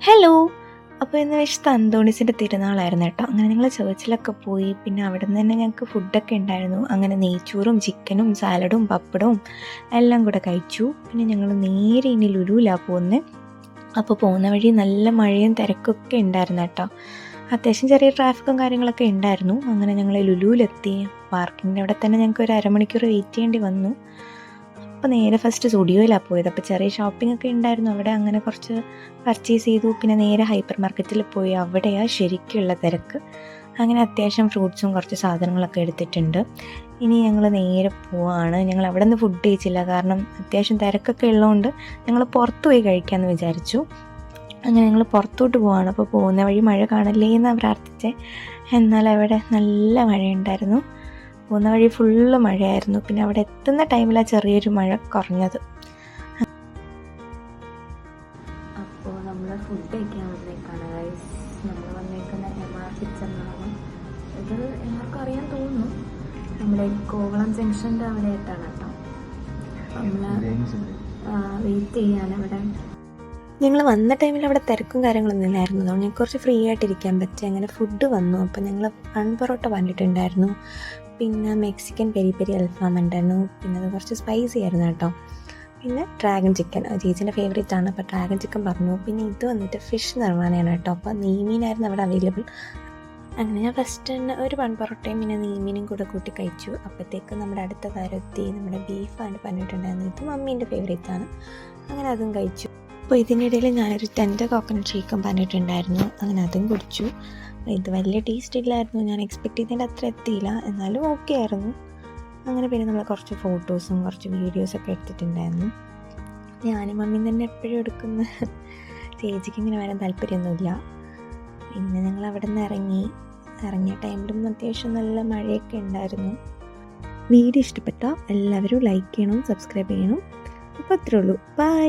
Hello. അപ്പോൾ ഇന്ന് വിശുദ്ധ അന്തോണീസിൻ്റെ തിരുനാളായിരുന്നു കേട്ടോ. അങ്ങനെ ഞങ്ങൾ ചേർച്ചിലൊക്കെ പോയി. പിന്നെ അവിടെ നിന്ന് തന്നെ ഞങ്ങൾക്ക് ഫുഡൊക്കെ ഉണ്ടായിരുന്നു. അങ്ങനെ നെയ്ച്ചോറും ചിക്കനും സാലഡും പപ്പടവും എല്ലാം കൂടെ കഴിച്ചു. പിന്നെ ഞങ്ങൾ നേരെ ഇനി ലുലുവിലാണ് പോകുന്നത്. അപ്പോൾ പോകുന്ന വഴി നല്ല മഴയും തിരക്കൊക്കെ ഉണ്ടായിരുന്നു കേട്ടോ. അത്യാവശ്യം ചെറിയ ട്രാഫിക്കും കാര്യങ്ങളൊക്കെ ഉണ്ടായിരുന്നു. അങ്ങനെ ഞങ്ങൾ ലുലുവിലെത്തി. പാർക്കിങ്ങിൻ്റെ അവിടെ തന്നെ ഞങ്ങൾക്ക് ഒരു അരമണിക്കൂർ വെയിറ്റ് ചെയ്യേണ്ടി വന്നു. അപ്പോൾ നേരെ ഫസ്റ്റ് സ്റ്റുഡിയോയിലാണ് പോയത്. അപ്പോൾ ചെറിയ ഷോപ്പിംഗ് ഒക്കെ ഉണ്ടായിരുന്നു അവിടെ. അങ്ങനെ കുറച്ച് പർച്ചേസ് ചെയ്തു. പിന്നെ നേരെ ഹൈപ്പർ മാർക്കറ്റിൽ പോയി. അവിടെയാണ് ശരിക്കുള്ള തിരക്ക്. അങ്ങനെ അത്യാവശ്യം ഫ്രൂട്ട്സും കുറച്ച് സാധനങ്ങളൊക്കെ എടുത്തിട്ടുണ്ട്. ഇനി ഞങ്ങൾ നേരെ പോവാണ്. ഞങ്ങൾ അവിടെ നിന്ന് ഫുഡ് കഴിച്ചില്ല, കാരണം അത്യാവശ്യം തിരക്കൊക്കെ ഉള്ളതുകൊണ്ട് ഞങ്ങൾ പുറത്ത് പോയി കഴിക്കാമെന്ന് വിചാരിച്ചു. അങ്ങനെ ഞങ്ങൾ പുറത്തോട്ട് പോവാണ്. അപ്പോൾ പോകുന്ന വഴി മഴ കാണല്ലേ എന്നാണ് പ്രാർത്ഥിച്ചത്. എന്നാൽ അവിടെ നല്ല മഴയുണ്ടായിരുന്നു. പോകുന്ന വഴി ഫുള്ള് മഴയായിരുന്നു. പിന്നെ അവിടെ എത്തുന്ന ടൈമിലാണ് ചെറിയൊരു മഴ കുറഞ്ഞത്. അപ്പോൾ നമ്മൾ ഫുഡ് കഴിക്കാൻ വന്നേക്കാണ് ഗൈസ്. നമ്മൾ വന്നേക്കുന്ന MR കിച്ചണിലാണ്. ഇത് എല്ലാവർക്കും അറിയാൻ തോന്നുന്നു. നമ്മുടെ കോവളം ജംഗ്ഷൻ്റെ അവിടെ ആയിട്ടാണ് കേട്ടോ. നമ്മൾ വെയിറ്റ് ചെയ്യാൻ അവിടെ. ഞങ്ങൾ വന്ന ടൈമിൽ അവിടെ തിരക്കും കാര്യങ്ങളൊന്നും ഇല്ലായിരുന്നു. അതുകൊണ്ട് ഞങ്ങൾക്ക് കുറച്ച് ഫ്രീ ആയിട്ടിരിക്കാൻ പറ്റി. അങ്ങനെ ഫുഡ് വന്നു. അപ്പോൾ ഞങ്ങൾ ബൺ പൊറോട്ട പറഞ്ഞിട്ടുണ്ടായിരുന്നു. പിന്നെ മെക്സിക്കൻ പെരി പെരി അൽഫാം ഉണ്ടായിരുന്നു. പിന്നെ അത് കുറച്ച് സ്പൈസി ആയിരുന്നു കേട്ടോ. പിന്നെ ഡ്രാഗൺ ചിക്കൻ ചേച്ചീൻ്റെ ഫേവറേറ്റ് ആണ്. അപ്പോൾ ഡ്രാഗൺ ചിക്കൻ പറഞ്ഞു. പിന്നെ ഇത് വന്നിട്ട് ഫിഷ് നിർമ്മാണമാണ് കേട്ടോ. അപ്പോൾ നെയ്മീനായിരുന്നു അവിടെ അവൈലബിൾ. അങ്ങനെ ഞാൻ ഫസ്റ്റ് തന്നെ ഒരു ബൺ പൊറോട്ടയും പിന്നെ നെയ്മീനും കൂടെ കൂട്ടി കഴിച്ചു. അപ്പോഴത്തേക്ക് നമ്മുടെ അടുത്ത താരം എത്തി. നമ്മുടെ ബീഫാണ് പറഞ്ഞിട്ടുണ്ടായിരുന്നു. ഇത് മമ്മീൻ്റെ ഫേവറേറ്റ് ആണ്. അങ്ങനെ അതും കഴിച്ചു. അപ്പോൾ ഇതിനിടയിൽ ഞാനൊരു ടെൻഡർ കോക്കനട്ട് ഷേക്കും പറഞ്ഞിട്ടുണ്ടായിരുന്നു. അങ്ങനെ അതും കുടിച്ചു. ഇത് വലിയ ടേസ്റ്റ് ഇല്ലായിരുന്നു. ഞാൻ എക്സ്പെക്ട് ചെയ്തതിൻ്റെ അത്ര എത്തിയില്ല, എന്നാലും ഓക്കെ ആയിരുന്നു. അങ്ങനെ പിന്നെ നമ്മൾ കുറച്ച് ഫോട്ടോസും കുറച്ച് വീഡിയോസൊക്കെ എടുത്തിട്ടുണ്ടായിരുന്നു. ഞാനും മമ്മിയും തന്നെ എപ്പോഴും എടുക്കുന്ന. ചേച്ചിക്ക് ഇങ്ങനെ വരാൻ താല്പര്യമൊന്നുമില്ല. പിന്നെ ഞങ്ങൾ അവിടെ നിന്ന് ഇറങ്ങിയ ടൈമിലും അത്യാവശ്യം നല്ല മഴയൊക്കെ ഉണ്ടായിരുന്നു. വീഡിയോ ഇഷ്ടപ്പെട്ടാൽ എല്ലാവരും ലൈക്ക് ചെയ്യണം, സബ്സ്ക്രൈബ് ചെയ്യണം. അപ്പോൾ അത്രേ ഉള്ളൂ. ബൈ.